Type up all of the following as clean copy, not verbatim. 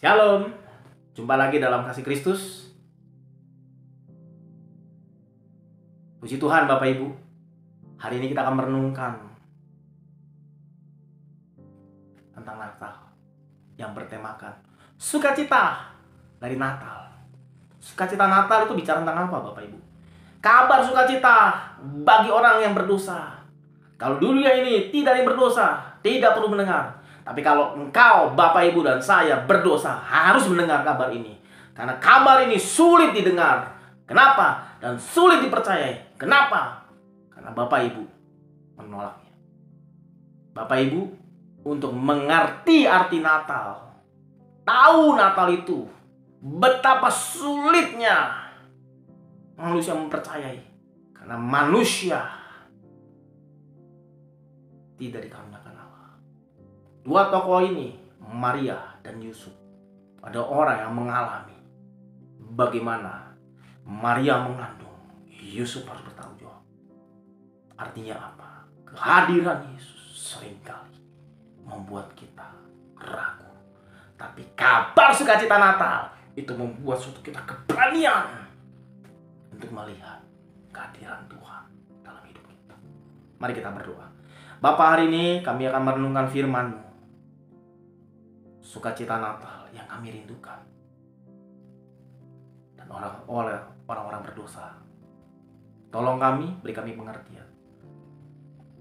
Shalom, jumpa lagi dalam kasih Kristus. Puji Tuhan Bapak Ibu. Hari ini kita akan merenungkan tentang Natal yang bertemakan sukacita dari Natal. Sukacita Natal itu bicara tentang apa Bapak Ibu? Kabar sukacita bagi orang yang berdosa. Kalau dunia ini tidak ada yang berdosa, tidak perlu mendengar. Tapi kalau engkau, Bapak, Ibu, dan saya berdosa, harus mendengar kabar ini. Karena kabar ini sulit didengar. Kenapa? Dan sulit dipercayai. Kenapa? Karena Bapak, Ibu menolaknya. Bapak, Ibu, untuk mengerti arti Natal, tahu Natal itu, betapa sulitnya manusia mempercayai. Karena manusia tidak dikaruniakan Allah. Dua tokoh ini, Maria dan Yusuf, ada orang yang mengalami bagaimana Maria mengandung, Yusuf harus bertanggung jawab. Artinya apa? Kehadiran Yesus seringkali membuat kita ragu. Tapi kabar sukacita Natal itu membuat suatu kita keberanian untuk melihat kehadiran Tuhan dalam hidup kita. Mari kita berdoa. Bapa, hari ini kami akan merenungkan firman-Mu. Sukacita Natal yang kami rindukan. Dan orang-orang berdosa, tolong kami, beri kami pengertian.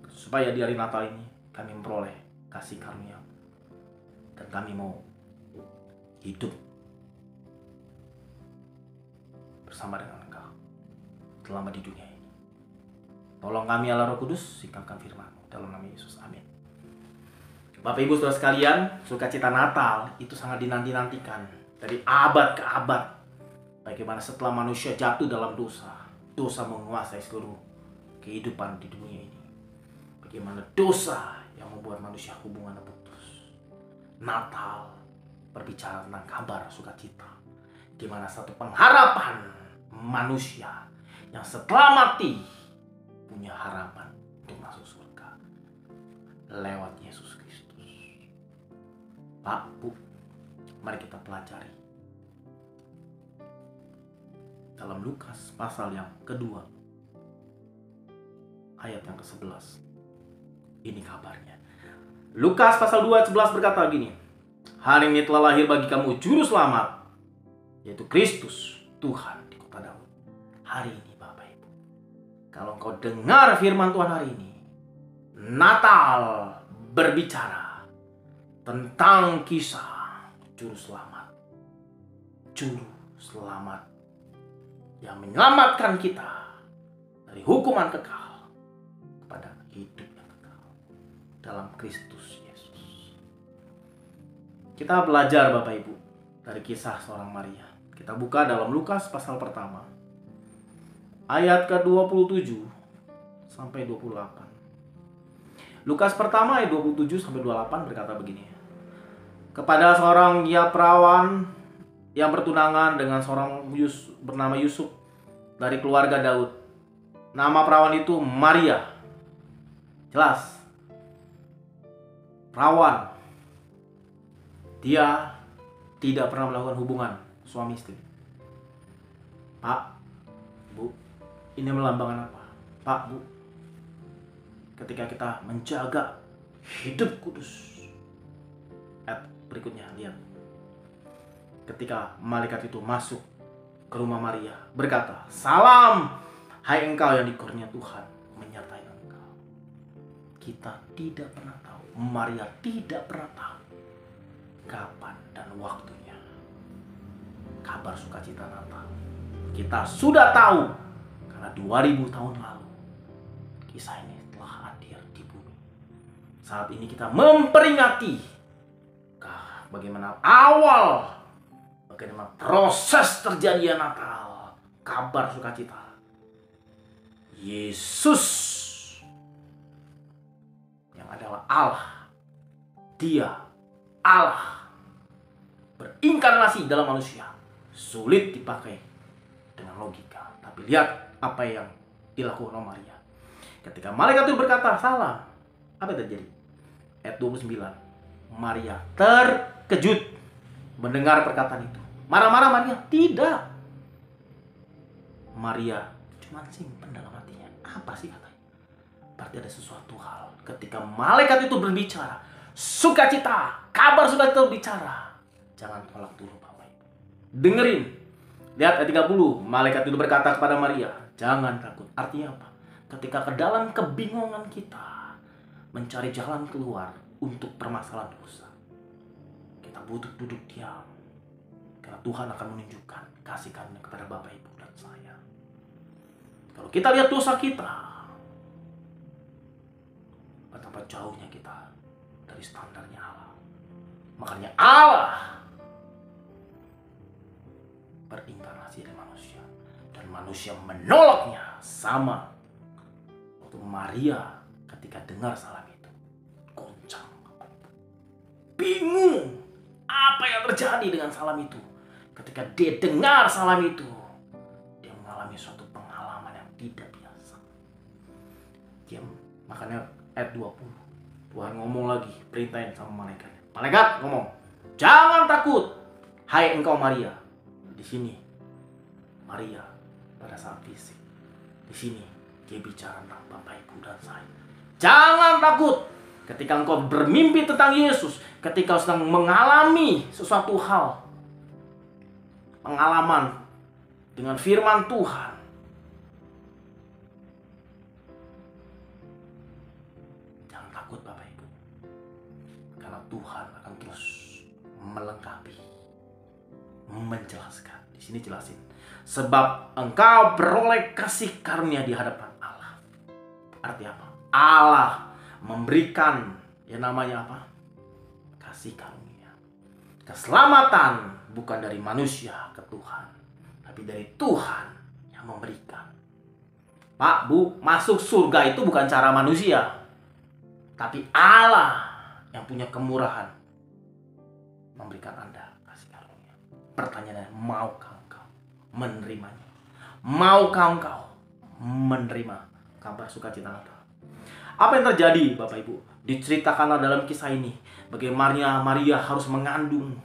Supaya di hari Natal ini kami memperoleh kasih karunia. Dan kami mau hidup bersama dengan Engkau selama di dunia ini. Tolong kami Allah Roh Kudus, singkapkan firman-Mu dalam nama Yesus. Amin. Bapak Ibu Saudara sekalian, sukacita Natal itu sangat dinanti-nantikan dari abad ke abad. Bagaimana setelah manusia jatuh dalam dosa, dosa menguasai seluruh kehidupan di dunia ini. Bagaimana dosa yang membuat manusia hubungannya putus. Natal berbicara tentang kabar sukacita, di mana satu pengharapan manusia yang setelah mati punya harapan untuk masuk surga lewat Yesus Kristus. Pak, Bu, mari kita pelajari dalam Lukas pasal yang kedua, ayat yang ke-11. Ini kabarnya. Lukas pasal 2 ayat 11 berkata gini, hari ini telah lahir bagi kamu juru selamat, yaitu Kristus Tuhan di kota Daud. Hari ini Bapak Ibu, kalau engkau dengar firman Tuhan hari ini, Natal berbicara tentang kisah juru selamat. Juru selamat yang menyelamatkan kita dari hukuman kekal kepada hidup yang kekal dalam Kristus Yesus. Kita belajar Bapak Ibu dari kisah seorang Maria. Kita buka dalam Lukas pasal pertama, ayat ke-27 sampai 28. Lukas pertama ayat 27 sampai 28 berkata begini. Kepada seorang perawan yang bertunangan dengan seorang bernama Yusuf dari keluarga Daud. Nama perawan itu Maria. Jelas. Perawan. Dia tidak pernah melakukan hubungan suami istri. Pak, Bu, ini melambangkan apa? Pak, Bu, ketika kita menjaga hidup kudus. Ayat berikutnya, lihat. Ketika malaikat itu masuk ke rumah Maria, berkata, salam, hai engkau yang dikurnia Tuhan menyertai engkau. Kita tidak pernah tahu, Maria tidak pernah tahu kapan dan waktunya kabar sukacita Natal. Kita sudah tahu karena 2000 tahun lalu kisah ini telah hadir di bumi. Saat ini kita memperingati bagaimana awal, bagaimana proses terjadinya Natal, kabar sukacita. Yesus yang adalah Allah, Dia Allah berinkarnasi dalam manusia. Sulit dipakai dengan logika. Tapi lihat apa yang dilakukan oleh Maria. Ketika malaikat itu berkata, salam, apa yang terjadi? Ayat 29. Maria terkejut mendengar perkataan itu. Marah-marah Maria? Tidak. Maria cuma simpen dalam hatinya. Apa sih katanya? Berarti ada sesuatu hal. Ketika malaikat itu berbicara, sukacita, kabar sukacita bicara, jangan tolak dulu Bapak Ibu. Dengerin. Lihat ayat 30. Malaikat itu berkata kepada Maria, jangan takut. Artinya apa? Ketika ke dalam kebingungan kita mencari jalan keluar untuk permasalahan dosa, kita butuh duduk diam. Karena Tuhan akan menunjukkan kasih karunia kepada Bapak Ibu dan saya. Kalau kita lihat dosa kita, betapa jauhnya kita dari standarnya Allah. Makanya Allah berinkarnasi dari manusia, dan manusia menolaknya. Sama waktu Maria ketika dengar salam itu, goncang, bingung apa yang terjadi dengan salam itu. Ketika dia dengar salam itu, dia mengalami suatu pengalaman yang tidak biasa. Makanya ayat 20, Tuhan ngomong lagi, perintahin sama malaikat. Malaikat ngomong, jangan takut, hai engkau Maria. Di sini Maria pada saat fisik. Di sini dia bicara tentang Bapak Ibu dan saya. Jangan takut ketika engkau bermimpi tentang Yesus, ketika sedang mengalami sesuatu hal, pengalaman dengan firman Tuhan. Jangan takut Bapak Ibu, karena Tuhan akan terus melengkapi, menjelaskan. Di sini jelasin, sebab engkau beroleh kasih karunia di hadapan Allah. Artinya apa? Allah memberikan yang namanya apa? Kasih karunia. Keselamatan bukan dari manusia ke Tuhan, tapi dari Tuhan yang memberikan. Pak, Bu, masuk surga itu bukan cara manusia, tapi Allah yang punya kemurahan memberikan Anda kasih karunia. Pertanyaannya, maukah engkau menerimanya? Maukah engkau menerima kabar sukacita Natal? Apa yang terjadi Bapak Ibu? Diceritakanlah dalam kisah ini bagaimana Maria harus mengandung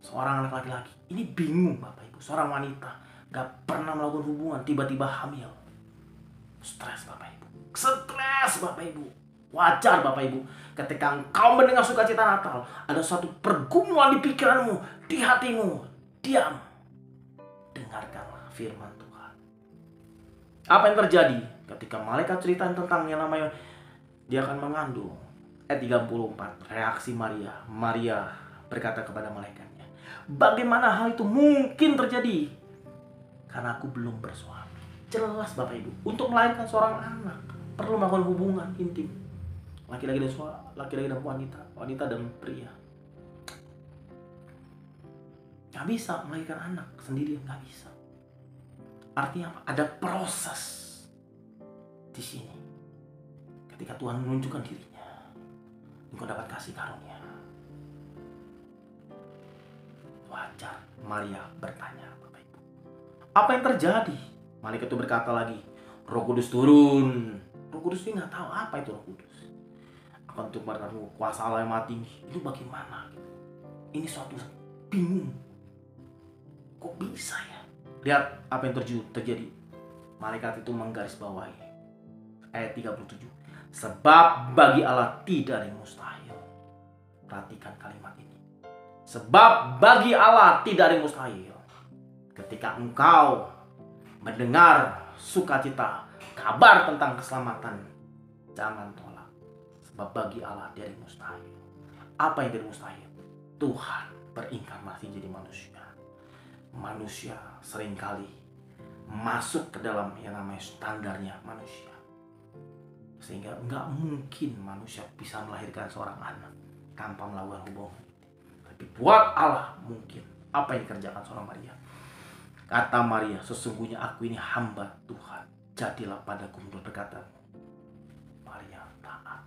seorang anak laki-laki. Ini bingung Bapak Ibu, seorang wanita gak pernah melakukan hubungan, tiba-tiba hamil. Stres Bapak Ibu, stres Bapak Ibu. Wajar Bapak Ibu, ketika engkau mendengar sukacita Natal, ada suatu pergumulan di pikiranmu, di hatimu. Diam, dengarkanlah firman Tuhan. Apa yang terjadi ketika malaikat cerita tentang yang namanya dia akan mengandung? Ayat 34, reaksi Maria. Maria berkata kepada malaikatnya, bagaimana hal itu mungkin terjadi? Karena aku belum bersuami. Jelas Bapak Ibu, untuk melahirkan seorang anak perlu melakukan hubungan intim. Laki-laki dan wanita, wanita dan pria. Gak bisa melahirkan anak sendiri, gak bisa. Artinya apa? Ada proses di sini. Ketika Tuhan menunjukkan dirinya, engkau dapat kasih karunia. Wajar Maria bertanya, Bapak Ibu, apa yang terjadi? Malaikat itu berkata lagi, Roh Kudus turun. Roh Kudus ini nggak tahu apa itu Roh Kudus. Akan untuk bertemu kuasa Allah yang maha tinggi. Itu bagaimana? Ini suatu bingung. Kok bisa ya? Lihat apa yang terjadi. Malaikat itu menggarisbawahi ayat 37. Sebab bagi Allah tidak ada yang mustahil. Perhatikan kalimat ini. Sebab bagi Allah tidak ada yang mustahil. Ketika engkau mendengar sukacita, kabar tentang keselamatan, jangan tolak. Sebab bagi Allah tidak ada yang mustahil. Apa yang tidak mustahil? Tuhan berinkarnasi jadi manusia. Manusia seringkali masuk ke dalam yang namanya standarnya manusia, sehingga nggak mungkin manusia bisa melahirkan seorang anak tanpa melakukan hubungan. Tapi buat Allah mungkin. Apa yang dikerjakan seorang Maria? Kata Maria, sesungguhnya aku ini hamba Tuhan, jadilah padaku menurut perkataanmu. Maria taat.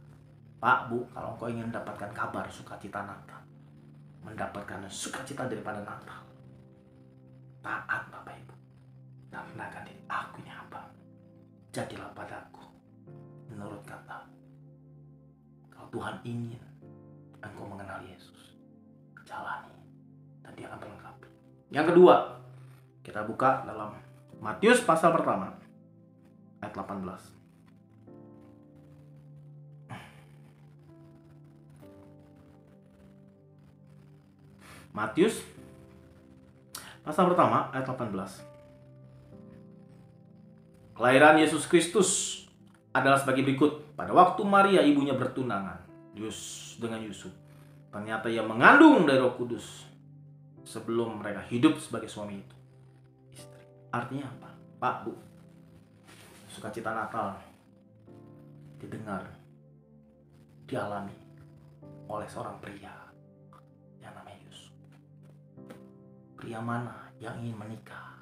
Pak, Bu, kalau engkau ingin mendapatkan kabar sukacita Natal, mendapatkan sukacita daripada Natal, taat Bapak Ibu. Dan renahkan diri, aku ini hamba, jadilah padaku menurut kata. Kalau Tuhan ingin engkau mengenal Yesus, jalani dan dia akan melengkapi. Yang kedua, kita buka dalam Matius pasal pertama ayat 18. Matius pasal pertama ayat 18. Kelahiran Yesus Kristus adalah sebagai berikut. Pada waktu Maria ibunya bertunangan dengan Yusuf, ternyata ia mengandung dari Roh Kudus sebelum mereka hidup sebagai suami itu istri. Artinya apa? Pak, Bu, sukacita Natal didengar, dialami oleh seorang pria yang namanya Yusuf. Pria mana yang ingin menikah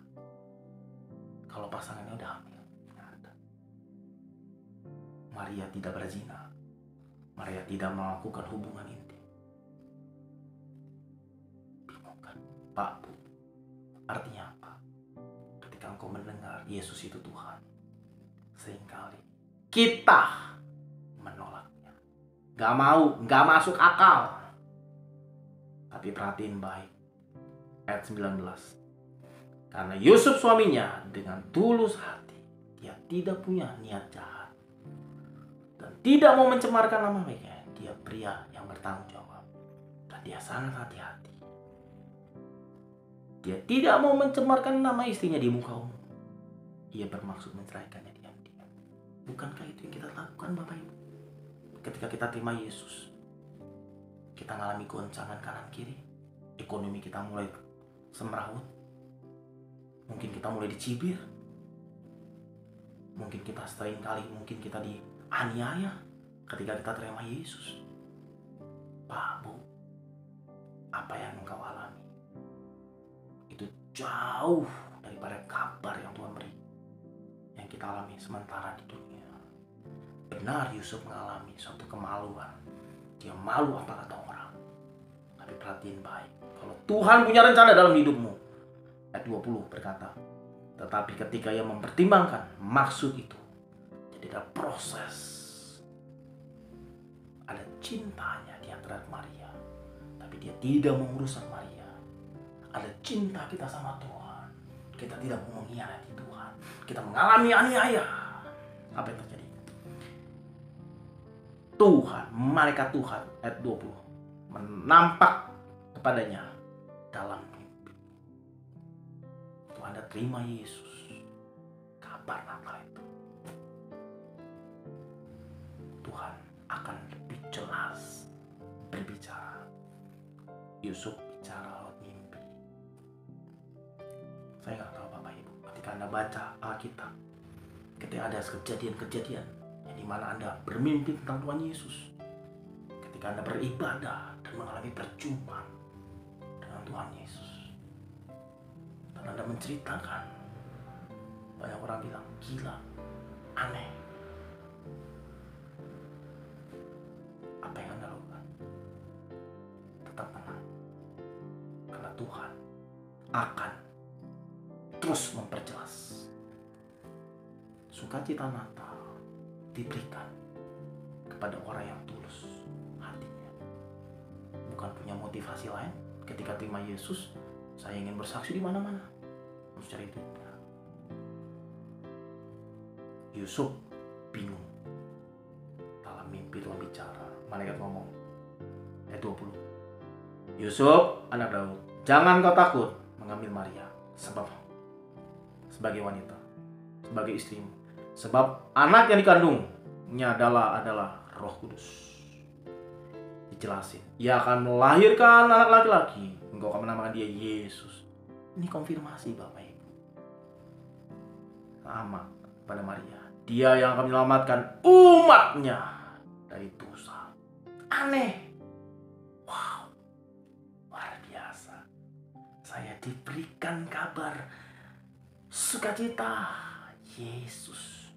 kalau pasangannya udah hamil? Nggak ada. Maria tidak berzina. Maria tidak melakukan hubungan intim. Bingung kan? Pak, Bu, artinya apa? Ketika engkau mendengar Yesus itu Tuhan, seringkali kita menolaknya. Gak mau, gak masuk akal. Tapi perhatiin baik ayat 19. Karena Yusuf suaminya dengan tulus hati, dia tidak punya niat jahat dan tidak mau mencemarkan nama baiknya. Dia pria yang bertanggung jawab dan dia sangat hati-hati. Dia tidak mau mencemarkan nama istrinya di muka umum. Ia bermaksud menceraikannya diam-diam. Bukankah itu yang kita lakukan, Bapak Ibu? Ketika kita terima Yesus, kita mengalami goncangan kanan kiri, ekonomi kita mulai semrawut, mungkin kita mulai dicibir, mungkin kita mungkin kita dianiaya ketika kita terima Yesus. Pak, Bu, apa yang engkau alami itu jauh daripada kabar yang Tuhan beri yang kita alami sementara di dunia. Benar, Yusuf mengalami suatu kemaluan. Dia malu apa kata orang. Tapi perhatiin baik, kalau Tuhan punya rencana dalam hidupmu, ayat 20 berkata, tetapi ketika ia mempertimbangkan maksud itu, jadi ada proses, ada cintanya di antara Maria, tapi dia tidak menguruskan Maria. Ada cinta kita sama Tuhan, kita tidak mau mengkhianati Tuhan, kita mengalami aniaya. Apa yang terjadi? Tuhan, malaikat Tuhan, ayat 20, menampak kepadanya dalam mimpi. Waktu Anda terima Yesus, kabar Natal itu, Tuhan akan lebih jelas berbicara. Yusuf bicara lewat mimpi. Saya nggak tahu Bapak Ibu, ketika Anda baca Alkitab, ketika ada kejadian-kejadian yang dimana Anda bermimpi tentang Tuhan Yesus, ketika Anda beribadah dan mengalami perjumpaan dengan Tuhan Yesus, dan Anda menceritakan, banyak orang bilang gila, aneh. Apa yang Anda lakukan? Tetap tenang, karena Tuhan akan terus memperjelas. Sukacita Natal diberikan kepada orang yang tulus hatinya, bukan punya motivasi lain. Ketika terima Yesus, saya ingin bersaksi di mana-mana, harus cari duitnya. Yusuf bingung. Dalam mimpi Tuhan bicara, malaikat ngomong, ayat 20, Yusuf, anak Daud, jangan kau takut mengambil Maria sebagai wanita, sebagai istrimu, sebab anak yang dikandungnya adalah Roh Kudus. Dijelasin, ia akan melahirkan anak laki-laki, engkau akan menamakan dia Yesus. Ini konfirmasi Bapak Ibu, sama pada Maria, dia yang akan menyelamatkan umatnya dari dosa. Aneh. Wow, luar biasa. Saya diberikan kabar sukacita Yesus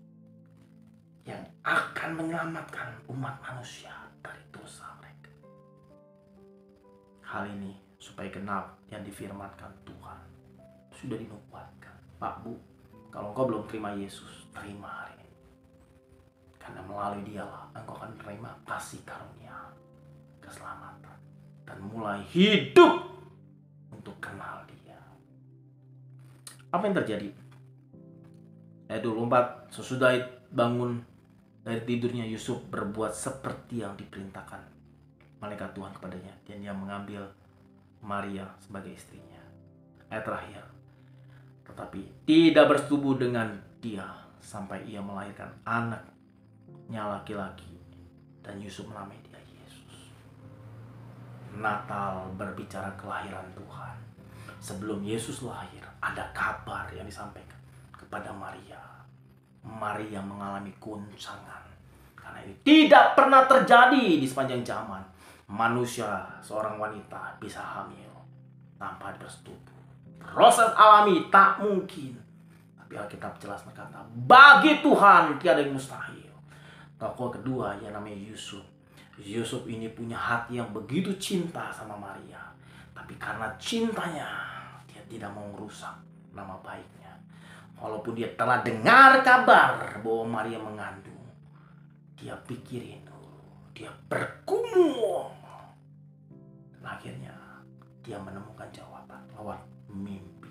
yang akan menyelamatkan umat manusia dari dosa mereka. Hal ini supaya genap yang difirmankan Tuhan, sudah dinubuatkan. Pak, Bu, kalau engkau belum terima Yesus, terima hari ini, karena melalui Dialah engkau akan menerima kasih karunia, keselamatan, dan mulai hidup untuk kenal dia. Apa yang terjadi? Ayat 24, sesudah bangun dari tidurnya, Yusuf berbuat seperti yang diperintahkan malaikat Tuhan kepadanya, dan dia mengambil Maria sebagai istrinya. Ayat terakhir, tetapi tidak bersetubuh dengan dia sampai ia melahirkan anaknya laki-laki, dan Yusuf menamai dia Yesus. Natal berbicara kelahiran Tuhan. Sebelum Yesus lahir, ada kabar yang disampaikan kepada Maria. Maria mengalami goncangan karena ini tidak pernah terjadi di sepanjang zaman. Manusia, seorang wanita bisa hamil tanpa bersetubuh. Proses alami tak mungkin. Tapi Alkitab jelas berkata, bagi Tuhan tiada yang mustahil. Tokoh kedua yang namanya Yusuf. Yusuf ini punya hati yang begitu cinta sama Maria. Tapi karena cintanya, dia tidak mau merusak nama baiknya. Walaupun dia telah dengar kabar bahwa Maria mengandung, dia pikirin dulu, dia bergumul. Dan akhirnya dia menemukan jawaban lewat mimpi.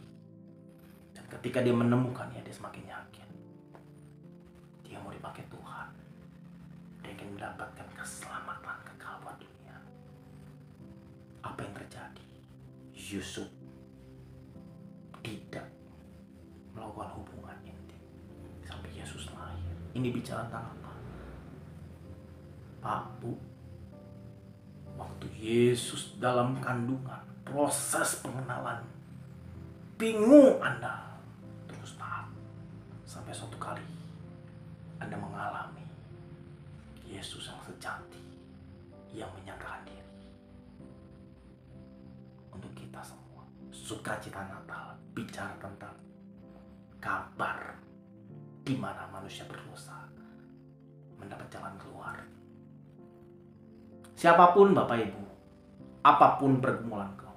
Dan ketika dia menemukannya, dia semakin yakin dia mau dipakai Tuhan. Dia ingin mendapatkan keselamatan kekal buat dunia. Apa yang terjadi? Yusuf tidak melakukan hubungan intim sampai Yesus lahir. Ini bicara tentang apa? Pak, Bu, waktu Yesus dalam kandungan, proses pengenalan, bingung Anda terus taat sampai suatu kali Anda mengalami Yesus yang sejati, yang menyatakan diri untuk kita semua. Sukacita Natal bicara tentang kabar di mana manusia berdosa mendapat jalan keluar. Siapapun Bapak Ibu, apapun pergumulan kau,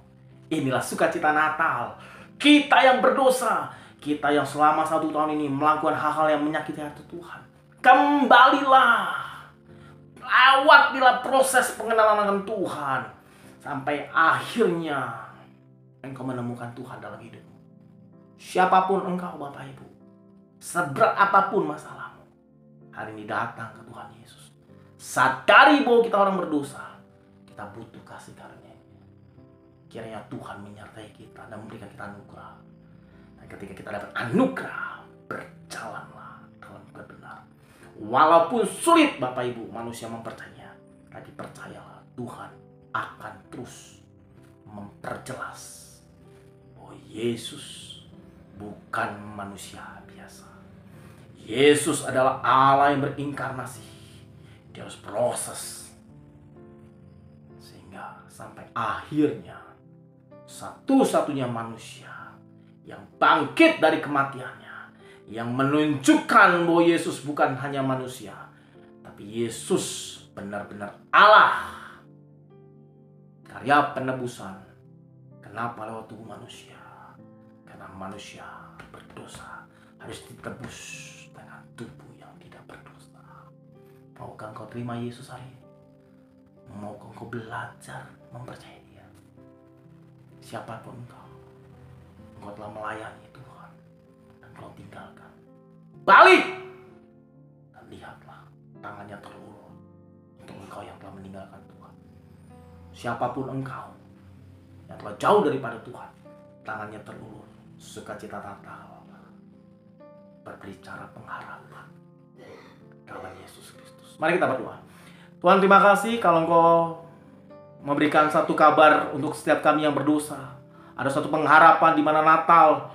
inilah sukacita Natal. Kita yang berdosa, kita yang selama 1 tahun ini melakukan hal-hal yang menyakiti hati Tuhan, kembalilah, lewatilah proses pengenalan dengan Tuhan sampai akhirnya engkau menemukan Tuhan dalam hidupmu. Siapapun engkau Bapak Ibu, seberat apapun masalahmu, hari ini datang ke Tuhan Yesus. Sadari bahwa kita orang berdosa, kita butuh kasih karunia. Kiranya Tuhan menyertai kita dan memberikan kita anugerah. Dan ketika kita dapat anugerah, berjalanlah dalam kebenaran. Walaupun sulit Bapak Ibu manusia mempercayainya, tapi percayalah Tuhan akan terus memperjelas bahwa Yesus bukan manusia biasa. Yesus adalah Allah yang berinkarnasi. Dia harus proses sehingga sampai akhirnya satu-satunya manusia yang bangkit dari kematiannya, yang menunjukkan bahwa Yesus bukan hanya manusia, tapi Yesus benar-benar Allah. Karya penebusan. Kenapa lewat tubuh manusia? Karena manusia berdosa harus ditebus dengan tubuh yang tidak berdosa. Maukah engkau terima Yesus hari ini? Maukah engkau belajar mempercayai Dia? Siapapun engkau telah melayani Tuhan dan engkau tinggalkan. Balik dan lihatlah tangannya terulur untuk engkau yang telah meninggalkan Tuhan. Siapapun engkau yang telah jauh daripada Tuhan, tangannya terulur. Sukacita Natal berbicara pengharapan dalam Yesus Kristus. Mari kita berdoa. Tuhan, terima kasih kalau Engkau memberikan satu kabar untuk setiap kami yang berdosa. Ada satu pengharapan di mana Natal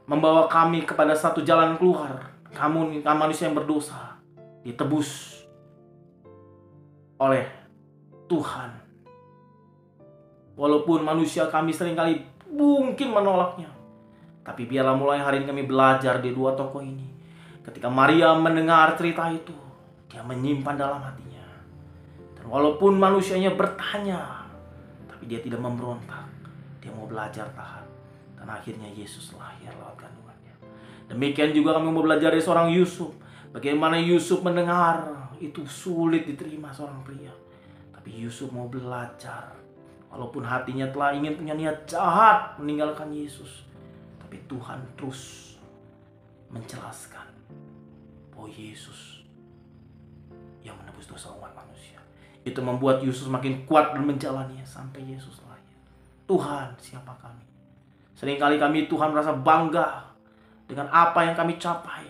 membawa kami kepada satu jalan keluar. Kami manusia yang berdosa ditebus oleh Tuhan. Walaupun manusia kami seringkali mungkin menolaknya, tapi biarlah mulai hari ini kami belajar di dua tokoh ini. Ketika Maria mendengar cerita itu, dia menyimpan dalam hatinya. Dan walaupun manusianya bertanya, tapi dia tidak memberontak. Dia mau belajar tahan. Dan akhirnya Yesus lahir lewat kandungannya. Demikian juga kami mau belajar dari seorang Yusuf. Bagaimana Yusuf mendengar itu sulit diterima seorang pria. Tapi Yusuf mau belajar Walaupun hatinya telah ingin punya niat jahat meninggalkan Yesus, tapi Tuhan terus menjelaskan bahwa Yesus yang menebus dosa umat manusia. Itu membuat Yesus makin kuat dan menjalaninya sampai Yesus lahir. Tuhan, siapa kami? Seringkali kami Tuhan merasa bangga dengan apa yang kami capai.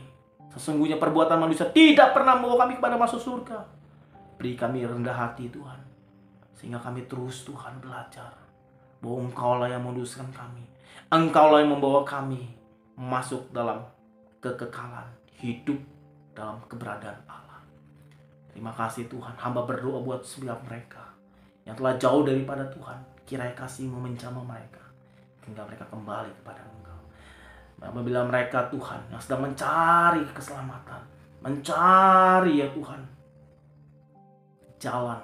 Sesungguhnya perbuatan manusia tidak pernah membawa kami kepada masuk surga. Beri kami rendah hati Tuhan, sehingga kami terus Tuhan belajar bahwa Engkaulah yang menguduskan kami. Engkaulah yang membawa kami masuk dalam kekekalan, hidup dalam keberadaan Allah. Terima kasih Tuhan. Hamba berdoa buat setiap mereka yang telah jauh daripada Tuhan. Kiranya kasih-Mu menjamah mereka hingga mereka kembali kepada Engkau. Apabila mereka Tuhan yang sedang mencari keselamatan, mencari ya Tuhan jalan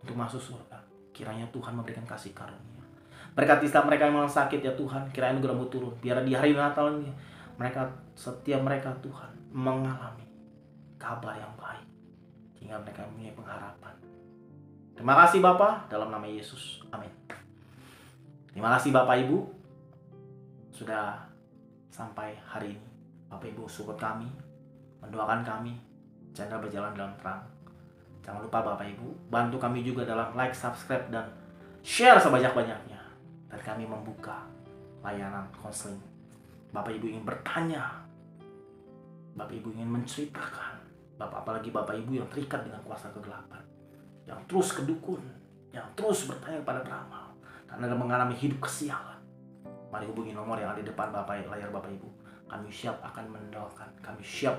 untuk masuk surga, kiranya Tuhan memberikan kasih karunia. Berkati setiap mereka yang memang sakit ya Tuhan, kiranya anugerah-Mu turun. Biar di hari Natal ini setiap mereka Tuhan mengalami kabar yang baik, sehingga mereka mempunyai pengharapan. Terima kasih Bapa, dalam nama Yesus, amin. Terima kasih Bapak Ibu sudah sampai hari ini. Bapak Ibu support kami, mendoakan kami, channel berjalan dalam terang. Jangan lupa Bapak Ibu bantu kami juga dalam like, subscribe, dan share sebanyak-banyaknya. Dan kami membuka layanan konseling. Bapak Ibu ingin bertanya, Bapak Ibu ingin menceritakan, apalagi Bapak Ibu yang terikat dengan kuasa kegelapan, yang terus kedukun, yang terus bertanya kepada beramal, dan Anda mengalami hidup kesialan. Mari hubungi nomor yang ada di depan layar Bapak Ibu. Kami siap akan mendoakan, kami siap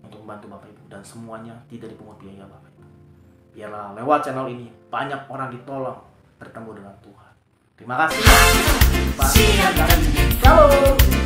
untuk membantu Bapak Ibu, dan semuanya tidak dipungut biaya Bapak Ibu. Biarlah lewat channel ini banyak orang ditolong bertemu dengan Tuhan. Terima kasih. Shalom.